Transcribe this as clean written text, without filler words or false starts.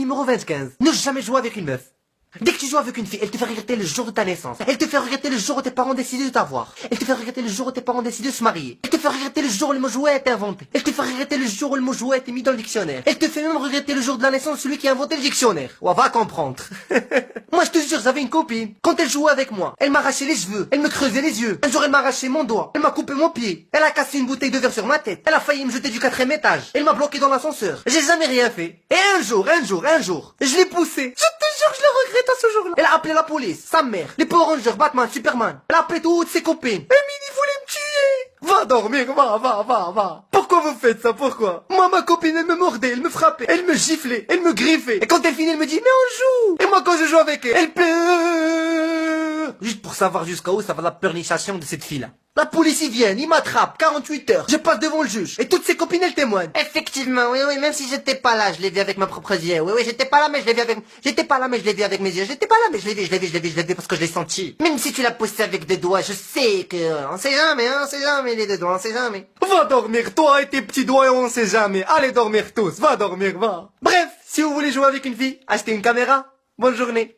numéro 25. Ne jamais jouer avec une meuf. Dès que tu joues avec une fille, elle te fait regretter le jour de ta naissance. Elle te fait regretter le jour où tes parents décident de t'avoir. Elle te fait regretter le jour où tes parents décident de se marier. Elle te fait regretter le jour où le mot jouet a été inventé. Elle te fait regretter le jour où le mot jouet a été mis dans le dictionnaire. Elle te fait même regretter le jour de la naissance de celui qui a inventé le dictionnaire. Ouais, va comprendre. Moi, je te jure, j'avais une copine. Quand elle jouait avec moi, elle m'arrachait les cheveux. Elle me creusait les yeux. Un jour, elle m'a arraché mon doigt. Elle m'a coupé mon pied. Elle a cassé une bouteille de verre sur ma tête. Elle a failli me jeter du 4e étage. Elle m'a bloqué dans l'ascenseur. J'ai jamais rien fait. Et un jour, je l'ai poussé. Je te jure, je le regrette à ce jour-là. Elle a appelé la police, sa mère, les Power Rangers, Batman, Superman. Elle a appelé toutes ses copines. Emily voulait me tuer. Va dormir, va. Pourquoi vous faites ça, pourquoi? Moi, ma copine, elle me mordait, elle me frappait, elle me giflait, elle me griffait. Et quand elle finit, elle me dit, mais on joue. Et moi, quand je joue avec elle, elle pleure. Juste pour savoir jusqu'à où ça va la pleurnichation de cette fille-là. La police y vient, il m'attrape, 48 heures, je passe devant le juge, et toutes ses copines elles témoignent. Effectivement, oui, même si j'étais pas là, je l'ai vu avec ma propre yeux. Oui, j'étais pas là, mais je l'ai vu avec, mes yeux. J'étais pas là, mais je l'ai vu parce que je l'ai senti. Même si tu l'as poussé avec des doigts, je sais que, on sait jamais les deux doigts, on sait jamais. Va dormir, toi et tes petits doigts, on sait jamais. Allez dormir tous, va dormir, va. Bref, si vous voulez jouer avec une fille, achetez une caméra. Bonne journée.